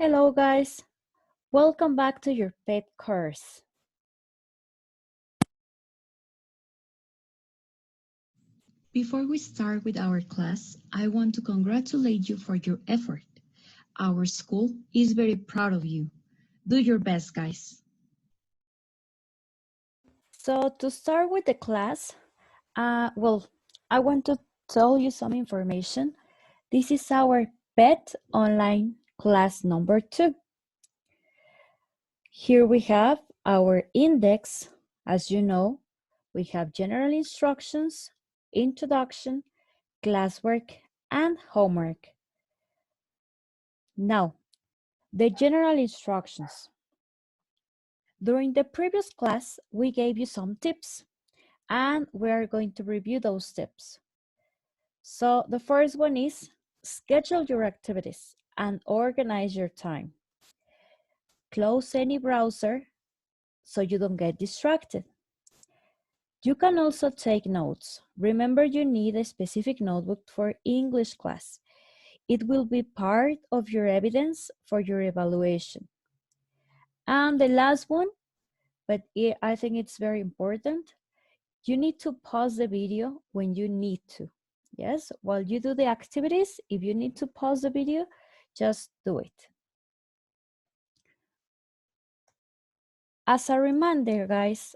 Hello guys, welcome back to your pet course. Before we start with our class, I want to congratulate you for your effort. Our school is very proud of you. Do your best, guys. So to start with the class, I want to tell you some information. This is our pet online class number 2. Here we have our index. As you know, we have general instructions, introduction, classwork, and homework. Now, the general instructions. During the previous class, we gave you some tips, and we are going to review those tips. So the first one is schedule your activities and organize your time. Close any browser so you don't get distracted. You can also take notes. Remember, you need a specific notebook for English class. It will be part of your evidence for your evaluation. And the last one, but I think it's very important, you need to pause the video when you need to. Yes, while you do the activities, if you need to pause the video, just do it. As a reminder, guys,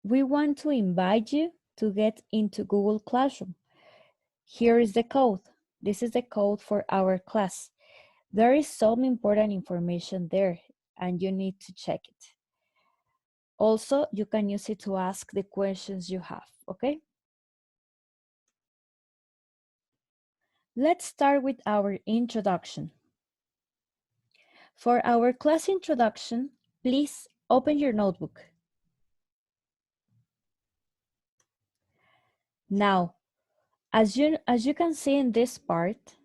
we want to invite you to get into Google Classroom. Here is the code. This is the code for our class. There is some important information there, and you need to check it. Also, you can use it to ask the questions you have, okay? Let's start with our introduction. For our class introduction, please open your notebook. Now, as you can see in this part,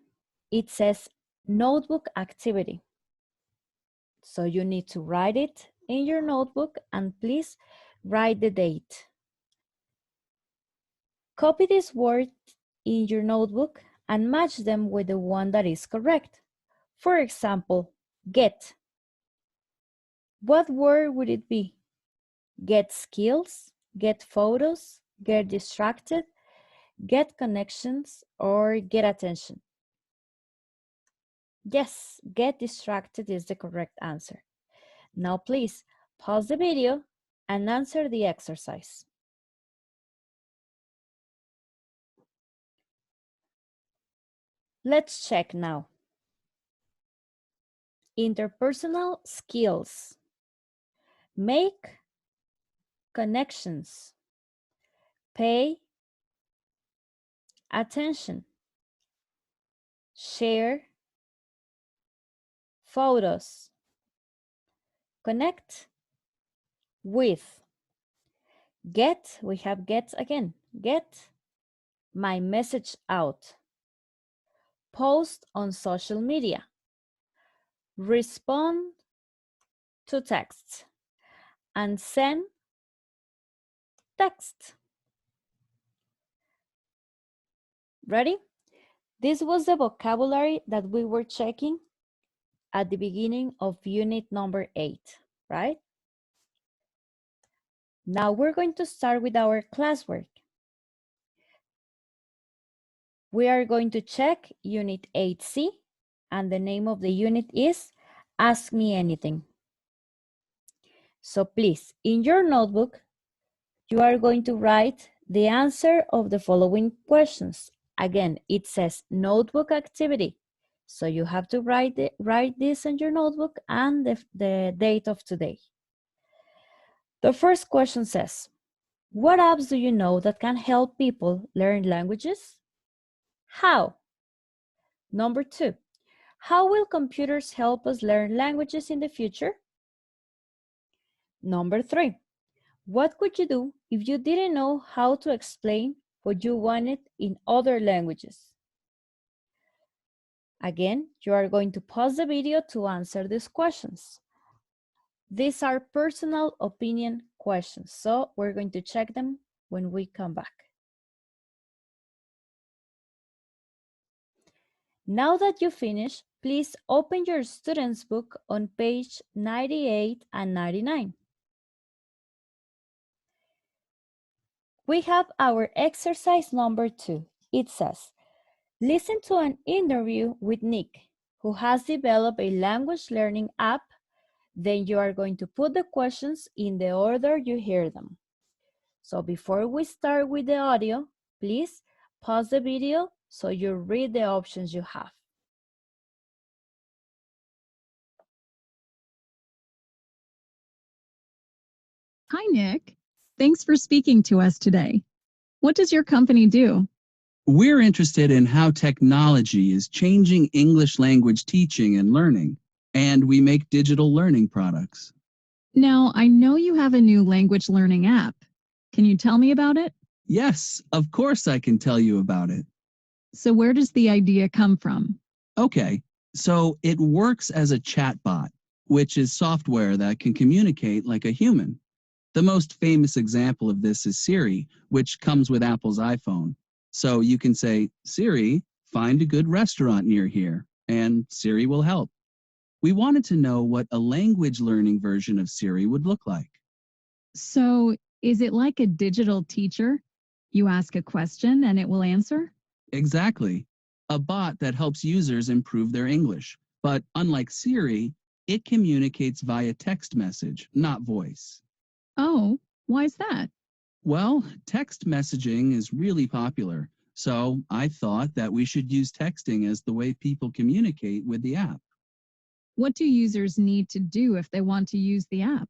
it says notebook activity. So you need to write it in your notebook and please write the date. Copy this word in your notebook and match them with the one that is correct. For example, get. What word would it be? Get skills, get photos, get distracted, get connections, or get attention? Yes, get distracted is the correct answer. Now please pause the video and answer the exercise. Let's check now. Interpersonal skills. Make connections. Pay attention. Share photos. Connect with. Get, we have get again. Get my message out. Post on social media. Respond to texts. And send text. Ready? This was the vocabulary that we were checking at the beginning of unit number 8, right? Now we're going to start with our classwork. We are going to check unit 8C, and the name of the unit is Ask Me Anything. So please, in your notebook, you are going to write the answer of the following questions. Again, it says notebook activity. So you have to write this in your notebook and the date of today. The first question says, what apps do you know that can help people learn languages? How? Number 2, how will computers help us learn languages in the future? Number 3, what could you do if you didn't know how to explain what you wanted in other languages? Again, you are going to pause the video to answer these questions. These are personal opinion questions, so we're going to check them when we come back. Now that you finish, please open your student's book on page 98 and 99. We have our exercise number 2. It says, listen to an interview with Nick, who has developed a language learning app. Then you are going to put the questions in the order you hear them. So before we start with the audio, please pause the video so you read the options you have. Hi, Nick. Thanks for speaking to us today. What does your company do? We're interested in how technology is changing English language teaching and learning, and we make digital learning products. Now, I know you have a new language learning app. Can you tell me about it? Yes, of course I can tell you about it. So, where does the idea come from? Okay, so it works as a chatbot, which is software that can communicate like a human. The most famous example of this is Siri, which comes with Apple's iPhone. So you can say, Siri, find a good restaurant near here, and Siri will help. We wanted to know what a language learning version of Siri would look like. So, is it like a digital teacher? You ask a question and it will answer? Exactly. A bot that helps users improve their English. But unlike Siri, it communicates via text message, not voice. Oh, why's that? Well, text messaging is really popular, so I thought that we should use texting as the way people communicate with the app. What do users need to do if they want to use the app?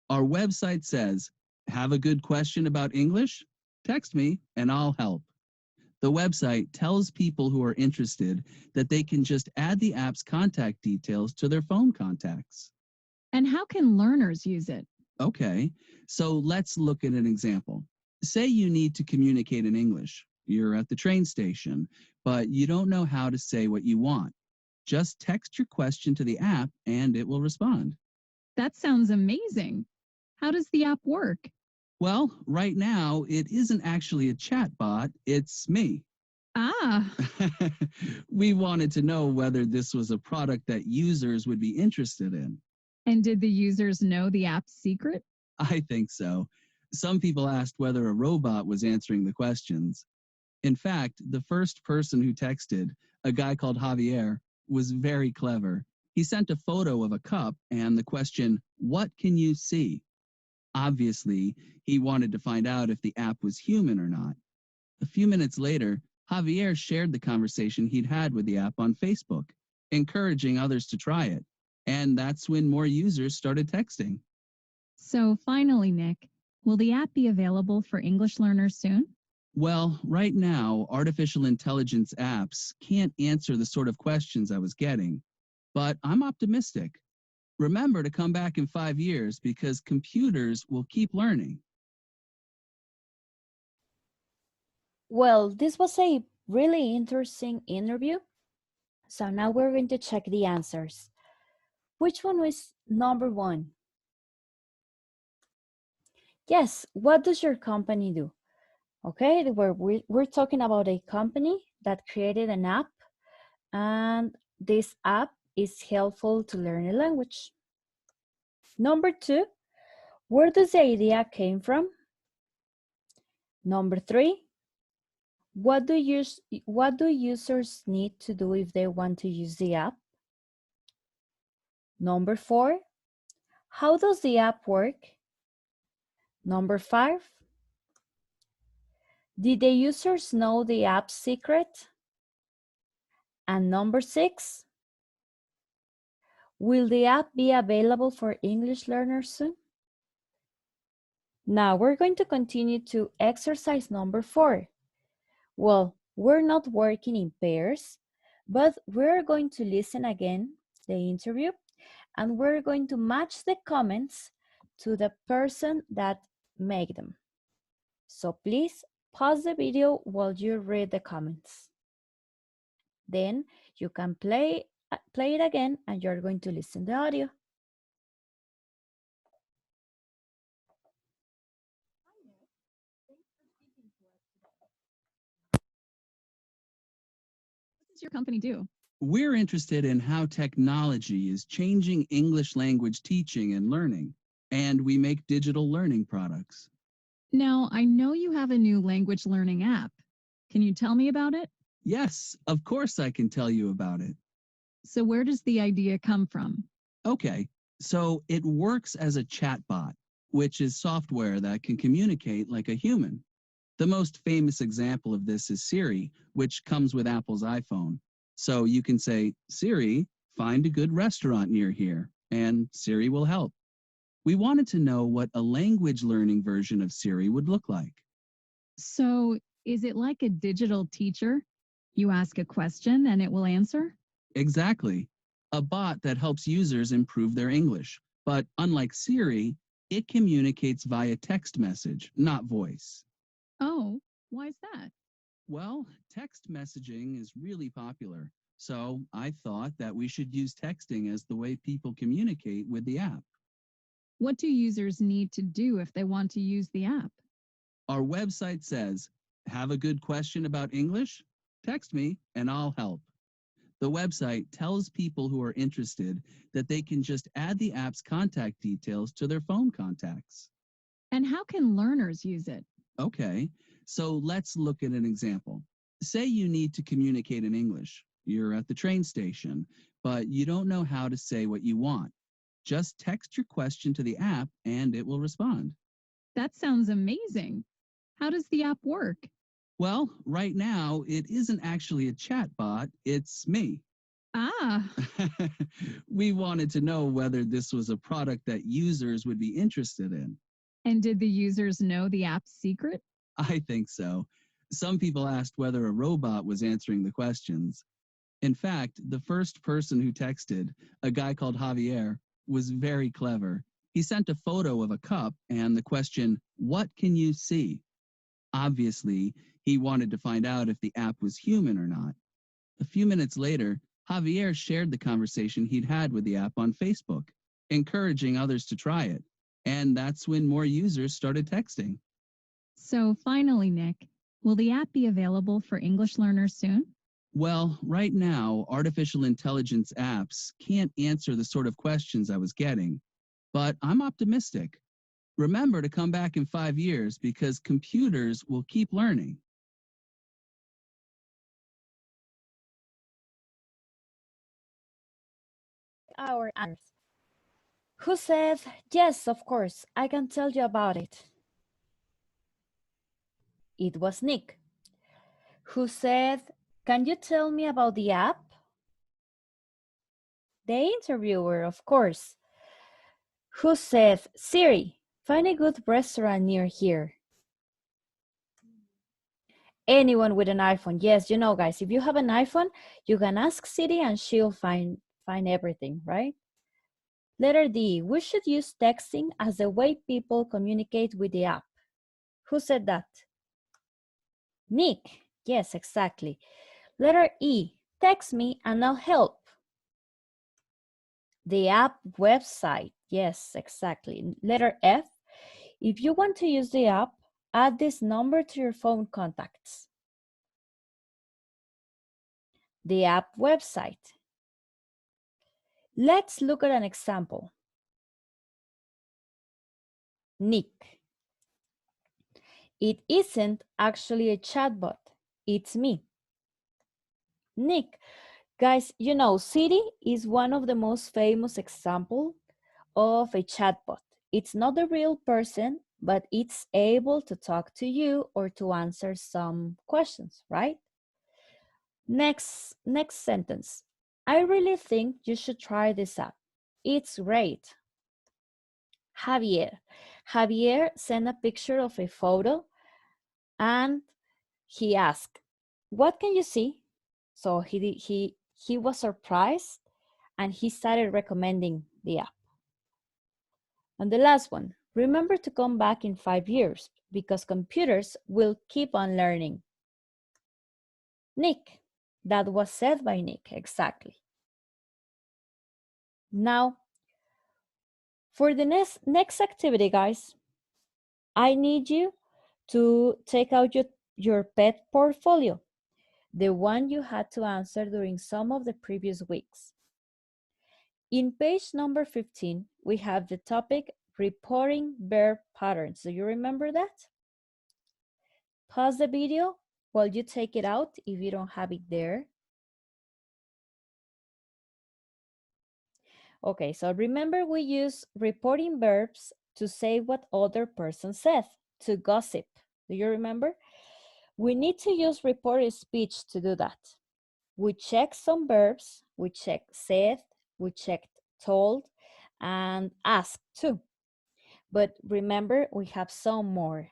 Our website says, have a good question about English? Text me and I'll help. The website tells people who are interested that they can just add the app's contact details to their phone contacts. And how can learners use it? Okay, so let's look at an example. Say you need to communicate in English. You're at the train station, but you don't know how to say what you want. Just text your question to the app and it will respond. That sounds amazing. How does the app work? Well, right now, it isn't actually a chatbot, it's me. Ah, We wanted to know whether this was a product that users would be interested in. and did the users know the app's secret? I think so. Some people asked whether a robot was answering the questions. In fact, the first person who texted, a guy called Javier, was very clever. He sent a photo of a cup and the question, "What can you see?" Obviously, he wanted to find out if the app was human or not. A few minutes later, Javier shared the conversation he'd had with the app on Facebook, encouraging others to try it. And that's when more users started texting. So finally, Nick, will the app be available for English learners soon? Well, right now, artificial intelligence apps can't answer the sort of questions I was getting, but I'm optimistic. Remember to come back in 5 years because computers will keep learning. Well, this was a really interesting interview. So now we're going to check the answers. Which one was number 1? Yes, what does your company do? Okay, we're talking about a company that created an app, and this app is helpful to learn a language. Number 2, where does the idea came from? Number 3, what do users need to do if they want to use the app? Number 4, how does the app work? Number 5, did the users know the app's secret? And number 6, will the app be available for English learners soon? Now we're going to continue to exercise number 4. Well, we're not working in pairs, but we're going to listen again the interview, and we're going to match the comments to the person that made them. So please pause the video while you read the comments. Then you can play it again, and you're going to listen the audio. does your company do? We're interested in how technology is changing English language teaching and learning, and we make digital learning products. Now, I know you have a new language learning app. Can you tell me about it? Yes, of course I can tell you about it. So where does the idea come from? Okay, so it works as a chatbot, which is software that can communicate like a human. The most famous example of this is Siri, which comes with Apple's iPhone. So you can say, Siri, find a good restaurant near here, and Siri will help. We wanted to know what a language learning version of Siri would look like. So is it like a digital teacher? You ask a question and it will answer? Exactly. A bot that helps users improve their English. But unlike Siri, it communicates via text message, not voice. Oh, why is that? Well, text messaging is really popular, so I thought that we should use texting as the way people communicate with the app. What do users need to do if they want to use the app? Our website says, have a good question about English? Text me and I'll help. The website tells people who are interested that they can just add the app's contact details to their phone contacts. And how can learners use it? Okay, so let's look at an example. Say you need to communicate in English. You're at the train station, but you don't know how to say what you want. Just text your question to the app and it will respond. That sounds amazing. How does the app work? Well, right now, it isn't actually a chatbot, it's me. Ah, We wanted to know whether this was a product that users would be interested in. and did the users know the app's secret? I think so. Some people asked whether a robot was answering the questions. In fact, the first person who texted, a guy called Javier, was very clever. He sent a photo of a cup and the question, "What can you see?" Obviously, he wanted to find out if the app was human or not. A few minutes later, Javier shared the conversation he'd had with the app on Facebook, encouraging others to try it. And that's when more users started texting. So finally, Nick, will the app be available for English learners soon? Well, right now, artificial intelligence apps can't answer the sort of questions I was getting, but I'm optimistic. Remember to come back in 5 years because computers will keep learning. Our answers. Who said, yes, of course, I can tell you about it? It was Nick. Who said, can you tell me about the app? The interviewer, of course. Who said, Siri, find a good restaurant near here? Anyone with an iPhone. Yes, you know, guys, if you have an iPhone, you can ask Siri and she'll find everything, right? Letter D, we should use texting as the way people communicate with the app. Who said that? Nick. Yes, exactly. Letter E, text me and I'll help. The app website. Yes, exactly. Letter F, if you want to use the app, add this number to your phone contacts. The app website. Let's look at an example. Nick. It isn't actually a chatbot, it's me. Nick. Guys, you know, Siri is one of the most famous examples of a chatbot. It's not a real person, but it's able to talk to you or to answer some questions, right? Next sentence. I really think you should try this app. It's great. Javier. Javier sent a picture of a photo and he asked, what can you see? So he was surprised and he started recommending the app. And the last one, remember to come back in 5 years because computers will keep on learning. Nick, that was said by Nick, exactly. Now, for the next activity, guys, I need you to take out your pet portfolio. the one you had to answer during some of the previous weeks. In page number 15, we have the topic reporting verb patterns. Do you remember that? Pause the video while you take it out if you don't have it there. Okay, so remember we use reporting verbs to say what other person said, to gossip. Do you remember? We need to use reported speech to do that. We check some verbs, we check said, we checked told, and asked too. But remember, we have some more.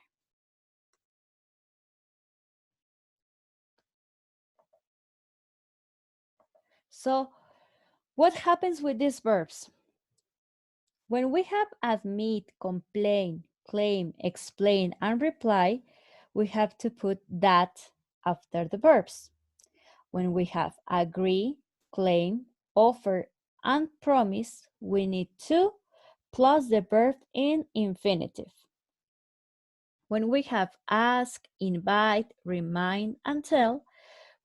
So what happens with these verbs? When we have admit, complain, claim, explain, and reply, we have to put that after the verbs. When we have agree, claim, offer, and promise, we need to plus the verb in infinitive. When we have ask, invite, remind, and tell,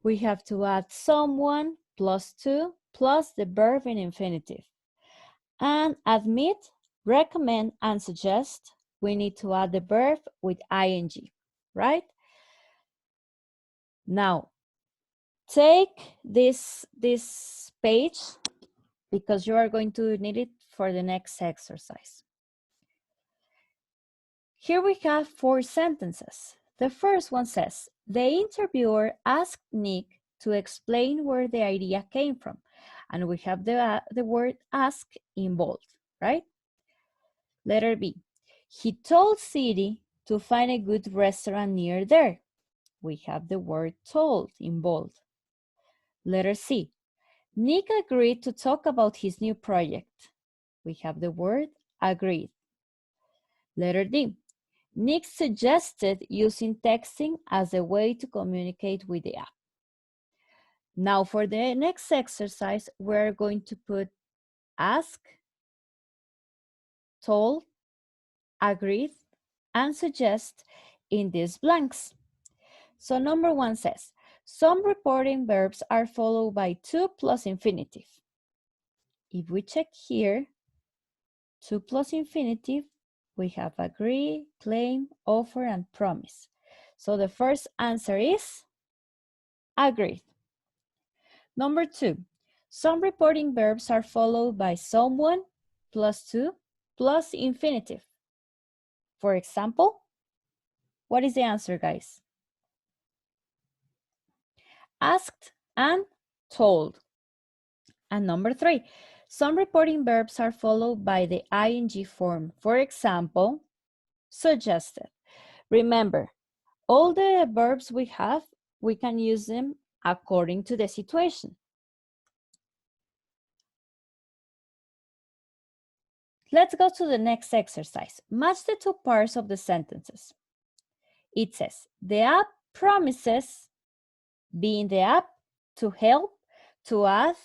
we have to add someone plus to plus the verb in infinitive. And admit, recommend, and suggest, we need to add the verb with ing, right? Now, take this page because you are going to need it for the next exercise. Here we have 4 sentences. The first one says, the interviewer asked Nick to explain where the idea came from. And we have the word ask in bold, right? Letter B, he told Siri to find a good restaurant near there. We have the word told in bold. Letter C, Nick agreed to talk about his new project. We have the word agreed. Letter D, Nick suggested using texting as a way to communicate with the app. Now for the next exercise, we're going to put ask, told, agreed, and suggest in these blanks. So number 1 says, some reporting verbs are followed by to plus infinitive. If we check here, to plus infinitive, we have agree, claim, offer, and promise. So the first answer is agreed. Number 2, some reporting verbs are followed by someone plus to plus infinitive. For example, what is the answer, guys? Asked and told. And number 3, some reporting verbs are followed by the ing form. For example, suggested. Remember, all the verbs we have, we can use them according to the situation. Let's go to the next exercise. Match the 2 parts of the sentences. It says, the app promises, being the app, to help, to add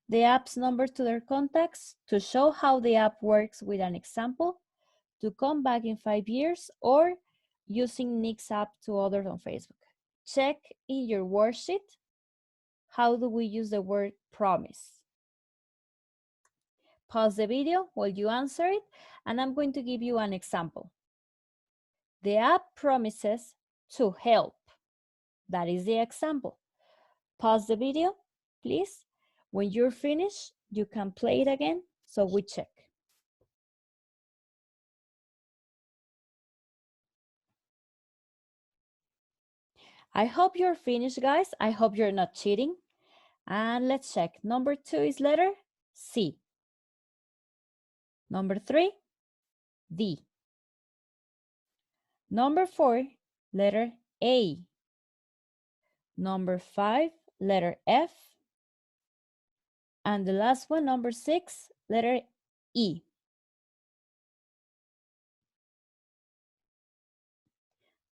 the app's number to their contacts, to show how the app works with an example, to come back in 5 years, or using Nick's app to others on Facebook. Check in your worksheet, how do we use the word promise? Pause the video while you answer it, and I'm going to give you an example. The app promises to help. That is the example. Pause the video, please. When you're finished, you can play it again, so we check. I hope you're finished, guys. I hope you're not cheating. And let's check. Number 2 is letter C. Number 3, D. Number 4, letter A. Number 5, letter F. And the last one, number 6, letter E.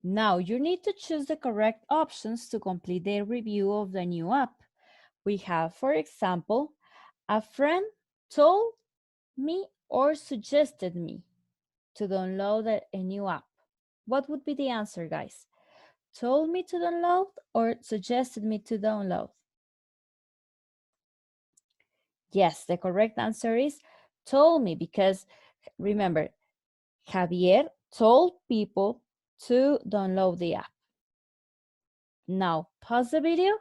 Now you need to choose the correct options to complete the review of the new app. We have, for example, a friend told me or suggested me to download a new app. What would be the answer, guys? told me to download or suggested me to download? Yes, the correct answer is told me, because remember, Javier told people to download the app. Now pause the video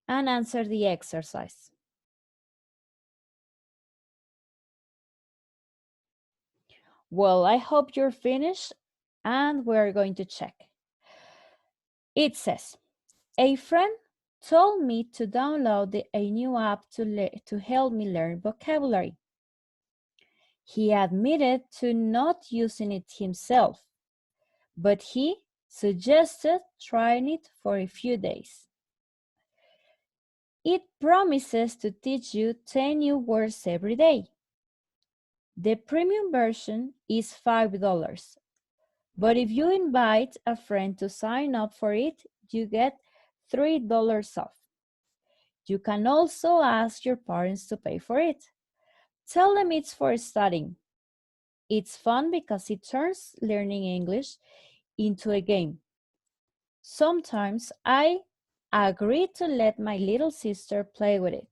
and answer the exercise. Well, I hope you're finished and we're going to check. It says, a friend told me to download a new app to help me learn vocabulary. He admitted to not using it himself, but he suggested trying it for a few days. It promises to teach you 10 new words every day. The premium version is $5, but if you invite a friend to sign up for it, you get $3 off. You can also ask your parents to pay for it. Tell them it's for studying. It's fun because it turns learning English into a game. Sometimes I agree to let my little sister play with it.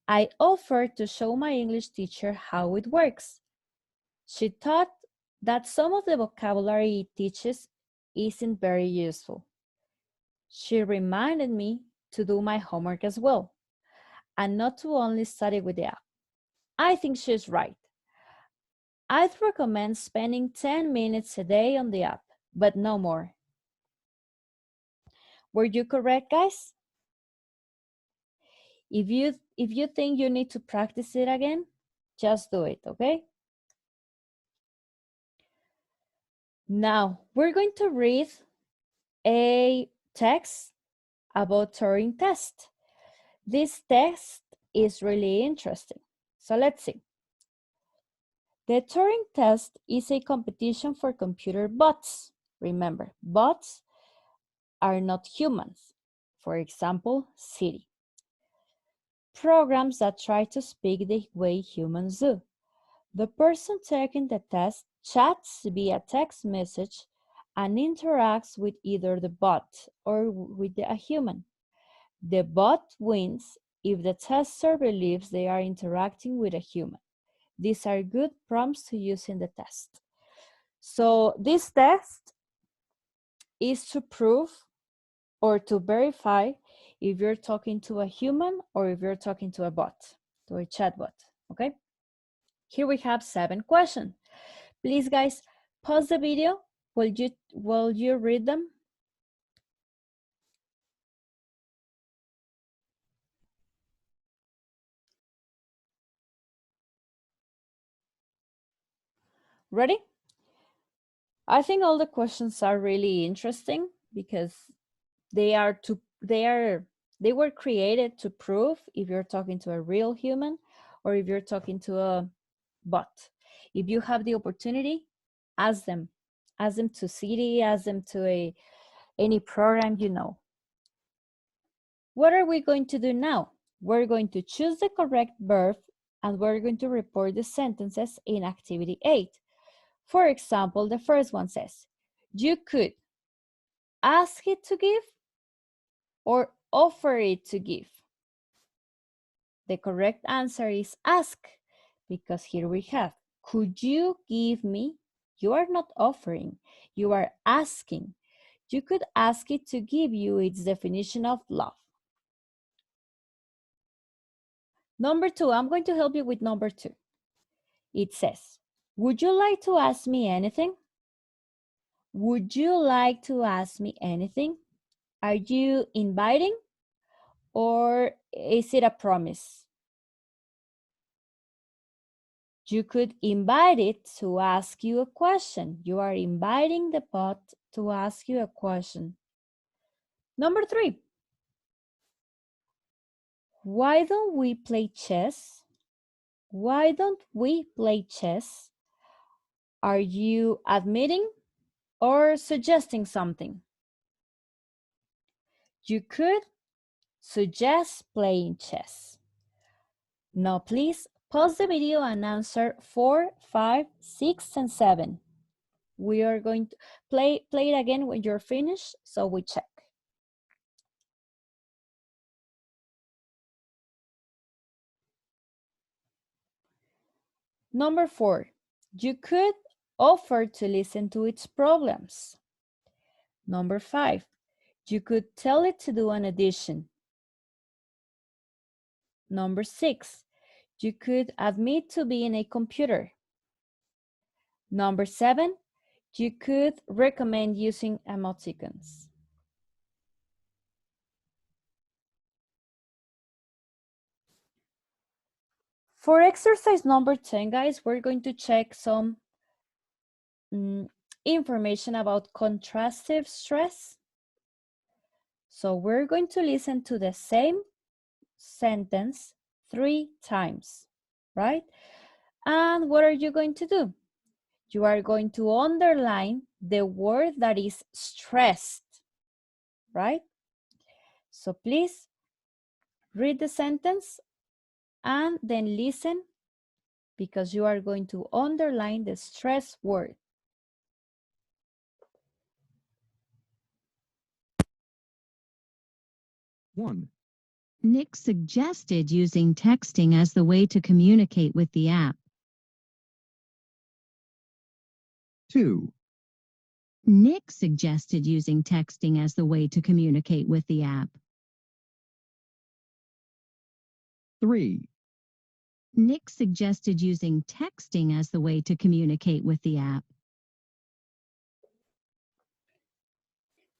I offered to show my English teacher how it works. She thought that some of the vocabulary it teaches isn't very useful. She reminded me to do my homework as well, and not to only study with the app. I think she's right. I'd recommend spending 10 minutes a day on the app, but no more. Were you correct, guys? If you think you need to practice it again, just do it, okay? Now, we're going to read a text about Turing test. This test is really interesting. So let's see. The Turing test is a competition for computer bots. Remember, bots are not humans. For example, Siri. Programs that try to speak the way humans do. The person taking the test chats via text message and interacts with either the bot or with a human. The bot wins if the tester believes they are interacting with a human. These are good prompts to use in the test. So this test is to prove or to verify if you're talking to a human or if you're talking to a bot, to a chatbot, okay? Here we have 7 questions. Please, guys, pause the video while you read them. Ready? I think all the questions are really interesting because they were created to prove if you're talking to a real human or if you're talking to a bot. If you have the opportunity, ask them. Ask them to Siri, ask them to any program you know. What are we going to do now? We're going to choose the correct verb and we're going to report the sentences in activity 8. For example, the first one says, you could ask it to give or offer it to give. The correct answer is ask, because here we have, could you give me? You are not offering, you are asking. You could ask it to give you its definition of love. Number 2, I'm going to help you with number 2. It says, would you like to ask me anything? Would you like to ask me anything? Are you inviting or is it a promise? You could invite it to ask you a question. You are inviting the bot to ask you a question. Number 3. Why don't we play chess? Why don't we play chess? Are you admitting or suggesting something? You could suggest playing chess. Now please pause the video and answer 4, 5, 6, and 7. We are going to play it again when you're finished, so we check. Number 4, you could offer to listen to its problems. Number 5, you could tell it to do an addition. Number 6, you could admit to being a computer. Number 7, you could recommend using emoticons. For exercise number 10, guys, we're going to check some information about contrastive stress. So we're going to listen to the same sentence 3 times, right? And what are you going to do? You are going to underline the word that is stressed, right? So please read the sentence and then listen, because you are going to underline the stress word. One. Nick suggested using texting as the way to communicate with the app. 2, Nick suggested using texting as the way to communicate with the app. 3, Nick suggested using texting as the way to communicate with the app.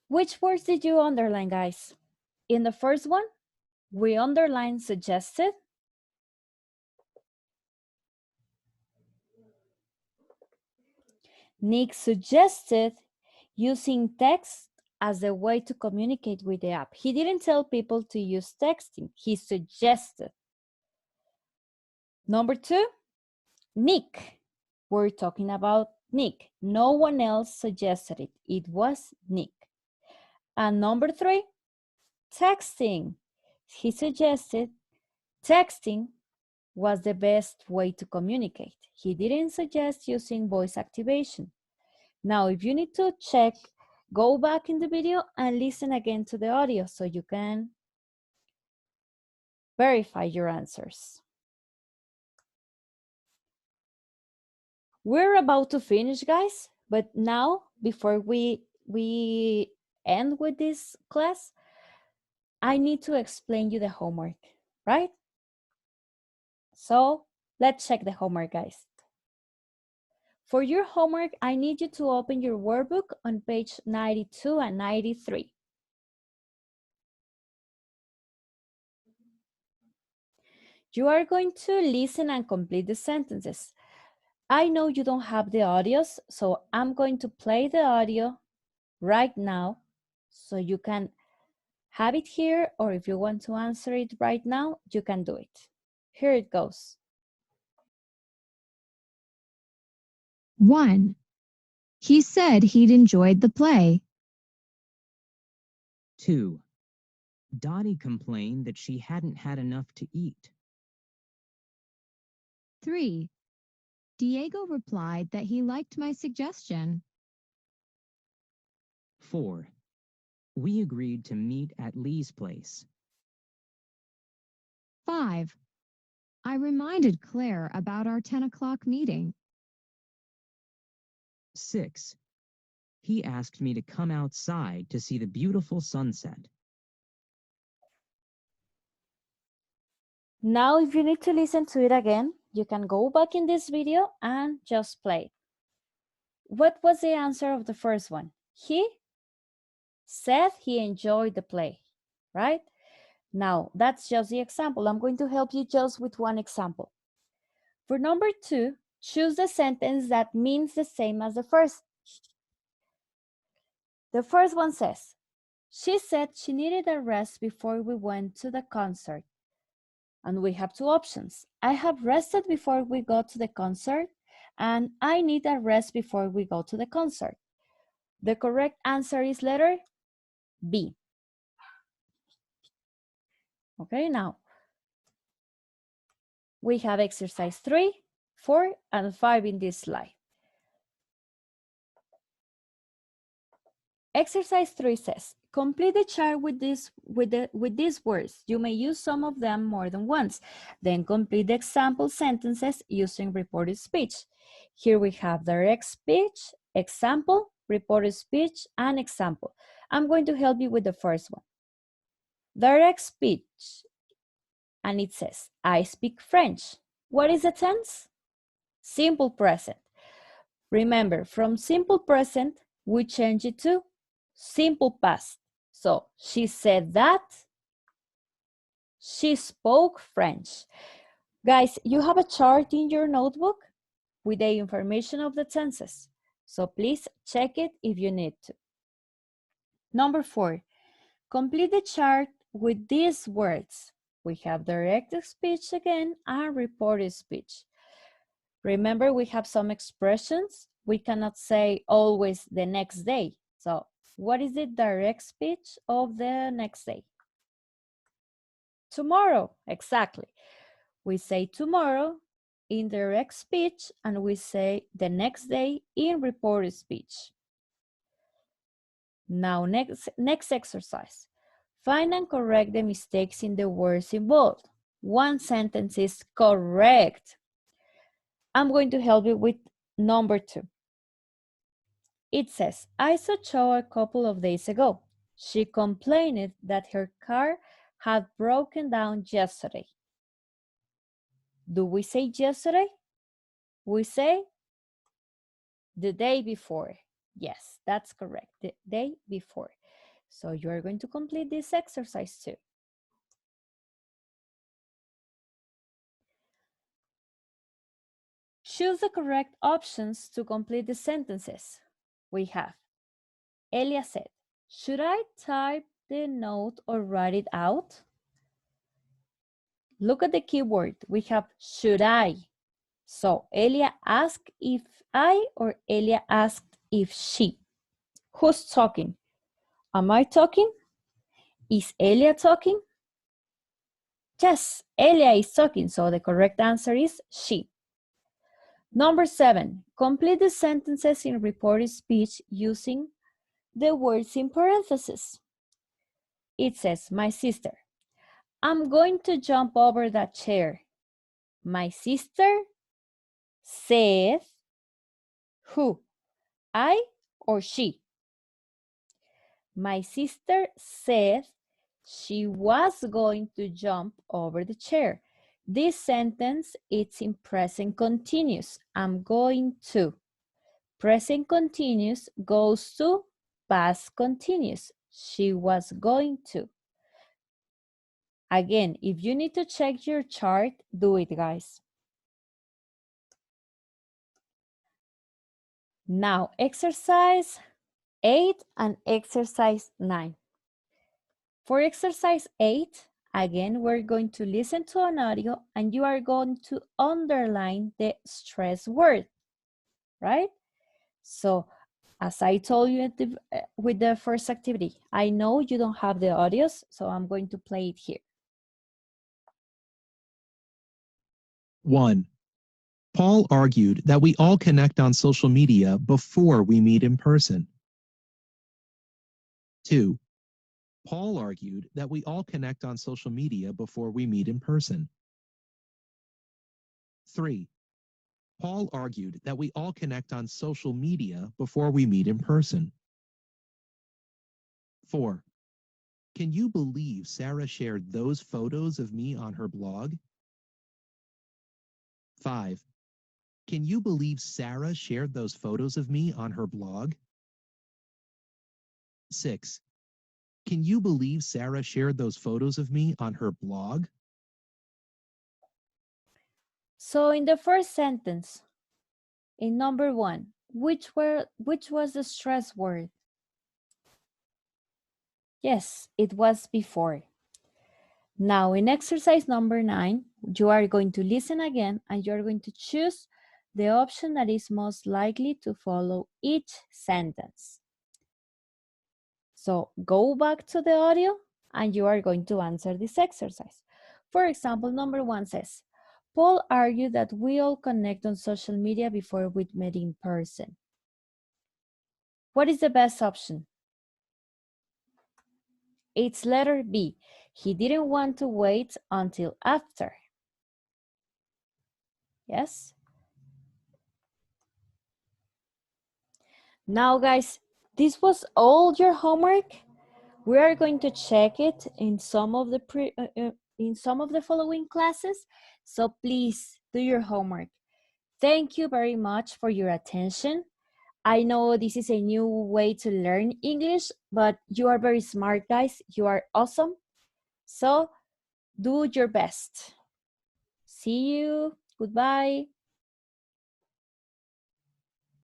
Which words did you underline, guys? In the first one, we underlined suggested. Nick suggested using text as a way to communicate with the app. He didn't tell people to use texting, he suggested. Number 2, Nick. We're talking about Nick. No one else suggested it. It was Nick. And number 3, texting. He suggested texting was the best way to communicate. He didn't suggest using voice activation. Now, if you need to check, go back in the video and listen again to the audio so you can verify your answers. We're about to finish, guys, but now, before we end with this class, I need to explain you the homework, right? So let's check the homework, guys. For your homework, I need you to open your workbook on page 92 and 93. You are going to listen and complete the sentences. I know you don't have the audios, so I'm going to play the audio right now so you can have it here, or if you want to answer it right now, you can do it. Here it goes. 1. He said he'd enjoyed the play. 2. Dottie complained that she hadn't had enough to eat. 3. Diego replied that he liked my suggestion. 4. We agreed to meet at Lee's place. 5. I reminded Claire about our 10 o'clock meeting. 6. He asked me to come outside to see the beautiful sunset. Now, if you need to listen to it again, you can go back in this video and just play. What was the answer of the first one? He said he enjoyed the play, right? Now, that's just the example. I'm going to help you just with one example. For number 2, choose the sentence that means the same as the first. The first one says, she said she needed a rest before we went to the concert. And we have 2 options. I have rested before we go to the concert, and I need a rest before we go to the concert. The correct answer is letter B. Okay, now we have exercise 3, 4, and 5 in this slide. Exercise 3 says, complete the chart with these words. You may use some of them more than once. Then complete the example sentences using reported speech. Here we have direct speech, example, reported speech, and example. I'm going to help you with the first one. Direct speech, and it says, I speak French. What is the tense? Simple present. Remember, from simple present, we change it to simple past. So she said that she spoke French. Guys, you have a chart in your notebook with the information of the tenses. So please check it if you need to. Number 4, complete the chart with these words. We have direct speech again and reported speech. Remember, we have some expressions. We cannot say always the next day. So what is the direct speech of the next day? Tomorrow, exactly. We say tomorrow in direct speech and we say the next day in reported speech. Now, next exercise. Find and correct the mistakes in the words involved. One sentence is correct. I'm going to help you with number 2. It says, I saw Cho a couple of days ago. She complained that her car had broken down yesterday. Do we say yesterday? We say the day before. Yes, that's correct. The day before. So you are going to complete this exercise too. Choose the correct options to complete the sentences. We have, Elia said, should I type the note or write it out? Look at the keyword. We have should I. So Elia asked if I or Elia asked if she. Who's talking? Am I talking? Is Elia talking? Yes, Elia is talking, so the correct answer is she. Number 7, complete the sentences in reported speech using the words in parentheses. It says, my sister, I'm going to jump over that chair. My sister said, who? I or she? My sister said she was going to jump over the chair. This sentence, it's in present continuous. I'm going to. Present continuous goes to past continuous. She was going to. Again, if you need to check your chart, do it, guys. Now, exercise 8 and exercise 9. For exercise 8, again, we're going to listen to an audio and you are going to underline the stress word, right? So, as I told you with the first activity, I know you don't have the audios, so I'm going to play it here. 1. Paul argued that we all connect on social media before we meet in person. 2. Paul argued that we all connect on social media before we meet in person. 3. Paul argued that we all connect on social media before we meet in person. 4. Can you believe Sarah shared those photos of me on her blog? 5. Can you believe Sarah shared those photos of me on her blog? 6. Can you believe Sarah shared those photos of me on her blog? So in the first sentence, in number 1, which was the stress word? Yes, it was before. Now in exercise number 9, you are going to listen again and you're going to choose the option that is most likely to follow each sentence. So go back to the audio and you are going to answer this exercise. For example, number 1 says, Paul argued that we all connect on social media before we met in person. What is the best option? It's letter B. He didn't want to wait until after. Yes? Now, guys, this was all your homework. We are going to check it in some of the following classes. So please do your homework. Thank you very much for your attention. I know this is a new way to learn English, but you are very smart, guys. You are awesome. So do your best. See you. Goodbye.